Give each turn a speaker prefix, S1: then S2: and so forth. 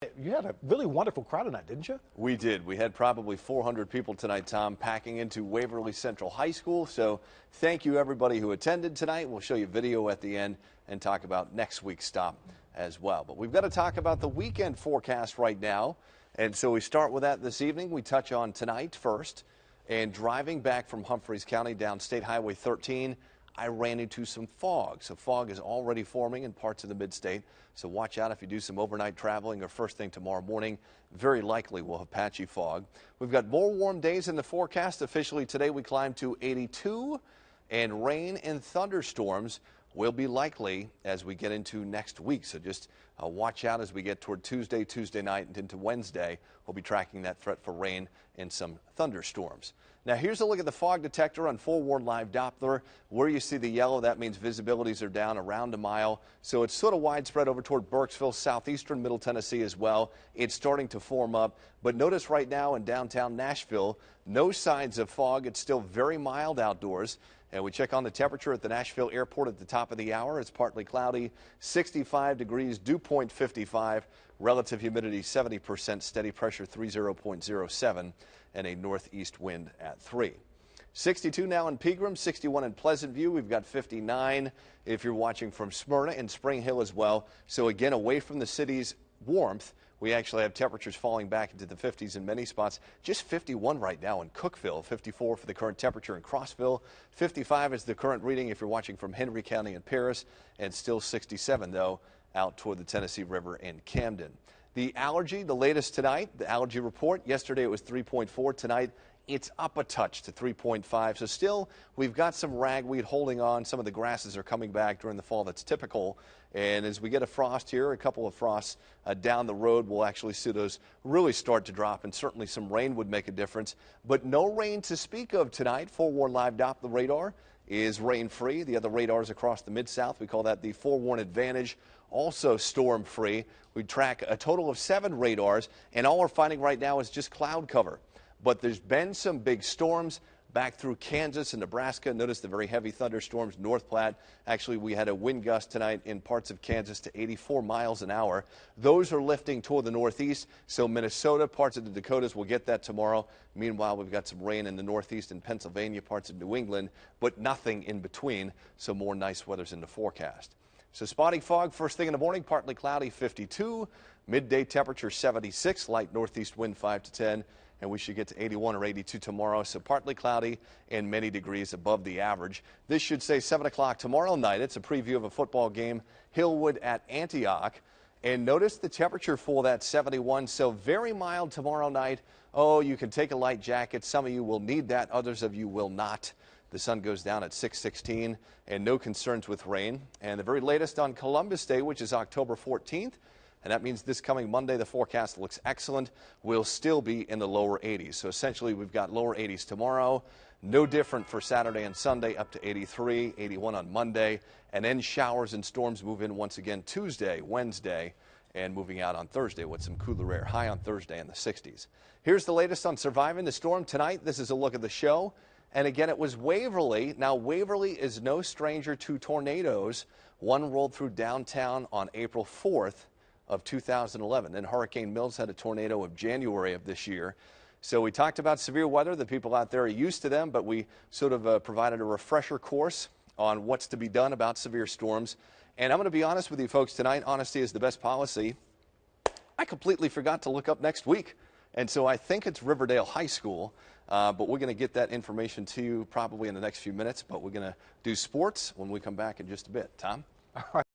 S1: You had a really wonderful crowd tonight, didn't you?
S2: We did. We had probably 400 people tonight, Tom, packing into Waverly Central High School. So thank you, everybody who attended tonight. We'll show you video at the end and talk about next week's stop as well. But we've got to talk about the weekend forecast right now. And so we start with that this evening. We touch on tonight first. And driving back from Humphreys County down State Highway 13, I ran into some fog. So fog is already forming in parts of the mid-state. So watch out if you do some overnight traveling or first thing tomorrow morning. Very likely we'll have patchy fog. We've got more warm days in the forecast. Officially today we climb to 82, and rain and thunderstorms will be likely as we get into next week. So just watch out as we get toward Tuesday night and into Wednesday. We'll be tracking that threat for rain and some thunderstorms. Now here's a look at the fog detector on Forewarn Live Doppler. Where you see the yellow, that means visibilities are down around a mile. So it's sort of widespread over toward Burkesville, southeastern Middle Tennessee as well. It's starting to form up. But notice right now in downtown Nashville, no signs of fog. It's still very mild outdoors. And we check on the temperature at the Nashville airport at the top of the hour. It's partly cloudy, 65 degrees, dew point 55, relative humidity 70%, steady pressure 30.07, and a northeast wind at 3. 62 now in Pegram, 61 in Pleasant View. We've got 59 if you're watching from Smyrna and Spring Hill as well. So again, away from the city's warmth, we actually have temperatures falling back into the 50s in many spots. Just 51 right now in Cookeville, 54 for the current temperature in Crossville, 55 is the current reading if you're watching from Henry County and Paris, and still 67 though out toward the Tennessee River and Camden. The allergy, the latest tonight, the allergy report, yesterday it was 3.4, tonight it's up a touch to 3.5. So still, we've got some ragweed holding on. Some of the grasses are coming back during the fall. That's typical. And as we get a frost here, a couple of frosts down the road, we'll actually see those really start to drop. And certainly some rain would make a difference. But no rain to speak of tonight. Forewarn Live Doppler radar is rain-free. The other radars across the Mid-South, we call that the Forewarn Advantage, also storm-free. We track a total of 7 radars. And all we're finding right now is just cloud cover. But there's been some big storms back through Kansas and Nebraska. Notice the very heavy thunderstorms, North Platte. Actually, we had a wind gust tonight in parts of Kansas to 84 miles an hour. Those are lifting toward the northeast. So Minnesota, parts of the Dakotas will get that tomorrow. Meanwhile, we've got some rain in the northeast and Pennsylvania, parts of New England, but nothing in between. So more nice weather's in the forecast. So spotty fog first thing in the morning, partly cloudy, 52. Midday temperature 76, light northeast wind 5 to 10. And we should get to 81 or 82 tomorrow, so partly cloudy and many degrees above the average. This should say 7 o'clock tomorrow night. It's a preview of a football game, Hillwood at Antioch. And notice the temperature for that 71, so very mild tomorrow night. Oh, you can take a light jacket. Some of you will need that, others of you will not. The sun goes down at 6:16 and no concerns with rain. And the very latest on Columbus Day, which is October 14th. And that means this coming Monday, the forecast looks excellent. We'll still be in the lower 80s. So essentially, we've got lower 80s tomorrow. No different for Saturday and Sunday, up to 83, 81 on Monday. And then showers and storms move in once again Tuesday, Wednesday, and moving out on Thursday with some cooler air. High on Thursday in the 60s. Here's the latest on surviving the storm tonight. This is a look at the show. And again, it was Waverly. Now, Waverly is no stranger to tornadoes. One rolled through downtown on April 4th. Of 2011. Then Hurricane Mills had a tornado of January of this year. So we talked about severe weather. The people out there are used to them, but we sort of provided a refresher course on what's to be done about severe storms. And I'm going to be honest with you folks tonight. Honesty is the best policy. I completely forgot to look up next week. And so I think it's Riverdale High School, but we're going to get that information to you probably in the next few minutes. But we're going to do sports when we come back in just a bit. Tom?
S1: All right.